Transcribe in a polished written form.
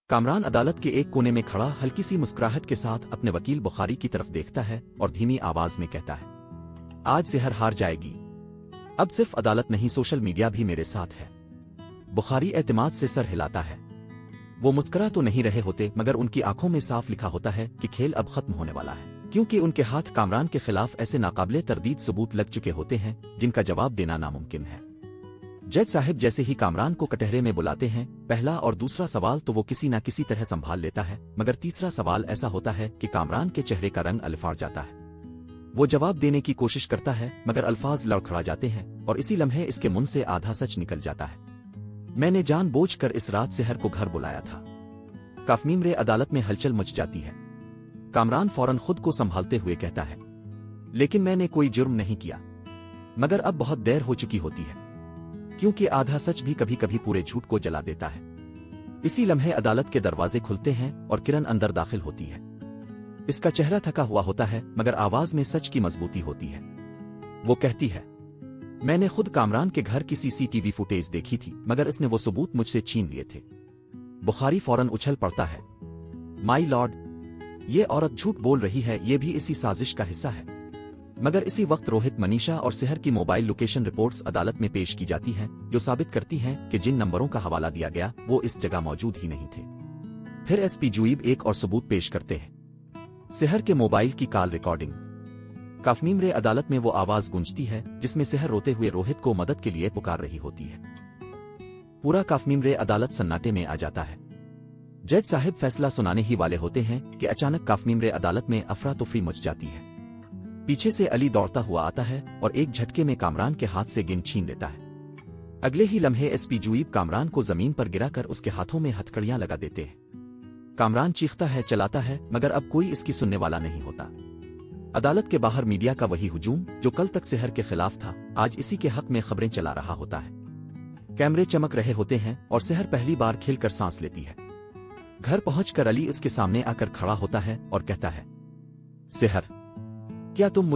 کامران عدالت کے ایک کونے میں کھڑا ہلکی سی مسکراہٹ کے ساتھ اپنے وکیل بخاری کی طرف دیکھتا ہے اور دھیمی آواز میں کہتا ہے، آج سحر ہار جائے گی۔ اب صرف عدالت نہیں، سوشل میڈیا بھی میرے ساتھ ہے۔ بخاری اعتماد سے سر ہلاتا ہے۔ وہ مسکرا تو نہیں رہے ہوتے، مگر ان کی آنکھوں میں صاف لکھا ہوتا ہے کہ کھیل اب ختم ہونے والا ہے، کیونکہ ان کے ہاتھ کامران کے خلاف ایسے ناقابل تردید ثبوت لگ چکے ہوتے ہیں جن کا جواب دینا ناممکن ہے۔ جج صاحب جیسے ہی کامران کو کٹہرے میں بلاتے ہیں، پہلا اور دوسرا سوال تو وہ کسی نہ کسی طرح سنبھال لیتا ہے، مگر تیسرا سوال ایسا ہوتا ہے کہ کامران کے چہرے کا رنگ الفاڑ جاتا ہے۔ وہ جواب دینے کی کوشش کرتا ہے، مگر الفاظ لڑکھڑا جاتے ہیں اور اسی لمحے اس کے منہ سے آدھا سچ نکل جاتا ہے۔ میں نے جان بوجھ کر اس رات سحر کو گھر بلایا تھا۔ کافمیر عدالت میں ہلچل مچ جاتی ہے۔ کامران فوراً خود کو سنبھالتے ہوئے کہتا ہے، لیکن میں نے کوئی جرم نہیں کیا۔ مگر اب بہت دیر ہو چکی ہوتی ہے، کیونکہ آدھا سچ بھی کبھی کبھی پورے جھوٹ کو جلا دیتا ہے۔ اسی لمحے عدالت کے دروازے کھلتے ہیں اور کرن اندر داخل ہوتی ہے۔ اس کا چہرہ تھکا ہوا ہوتا ہے، مگر آواز میں سچ کی مضبوطی ہوتی ہے۔ وہ کہتی ہے، میں نے خود کامران کے گھر کی CCTV فوٹیج دیکھی تھی، مگر اس نے وہ ثبوت مجھ سے چھین لیے تھے۔ بخاری فوراً اچھل پڑتا ہے، مائی لارڈ، یہ عورت جھوٹ بول رہی ہے، یہ بھی اسی سازش کا حصہ ہے۔ مگر اسی وقت روہت، منیشا اور سحر کی موبائل لوکیشن رپورٹس عدالت میں پیش کی جاتی ہیں، جو ثابت کرتی ہیں کہ جن نمبروں کا حوالہ دیا گیا وہ اس جگہ موجود ہی نہیں تھے۔ پھر SP جویب ایک اور ثبوت پیش کرتے ہیں، سحر کے موبائل کی کال ریکارڈنگ۔ کافمیر عدالت میں وہ آواز گونجتی ہے جس میں سحر روتے ہوئے روہت کو مدد کے لیے پکار رہی ہوتی ہے۔ پورا کافمیر عدالت سناٹے میں آ جاتا ہے۔ جج صاحب فیصلہ سنانے ہی والے ہوتے ہیں کہ اچانک کافمیر عدالت میں افراتفری مچ جاتی ہے۔ پیچھے سے علی دوڑتا ہوا آتا ہے اور ایک جھٹکے میں کامران کے ہاتھ سے گن چھین لیتا ہے۔ اگلے ہی لمحے SP جویب کامران کو زمین پر گرا کر اس کے ہاتھوں میں ہتھکڑیاں لگا دیتے ہیں۔ کامران چیختا ہے، چلاتا ہے، مگر اب کوئی اس کی سننے والا نہیں ہوتا۔ عدالت کے باہر میڈیا کا وہی ہجوم جو کل تک سحر کے خلاف تھا، آج اسی کے حق میں خبریں چلا رہا ہوتا ہے۔ کیمرے چمک رہے ہوتے ہیں اور سحر پہلی بار کھل کر سانس لیتی ہے۔ گھر پہنچ کر علی اس کے سامنے آ کر کھڑا ہوتا ہے اور کہتا ہے، سحر، کیا تم مجھ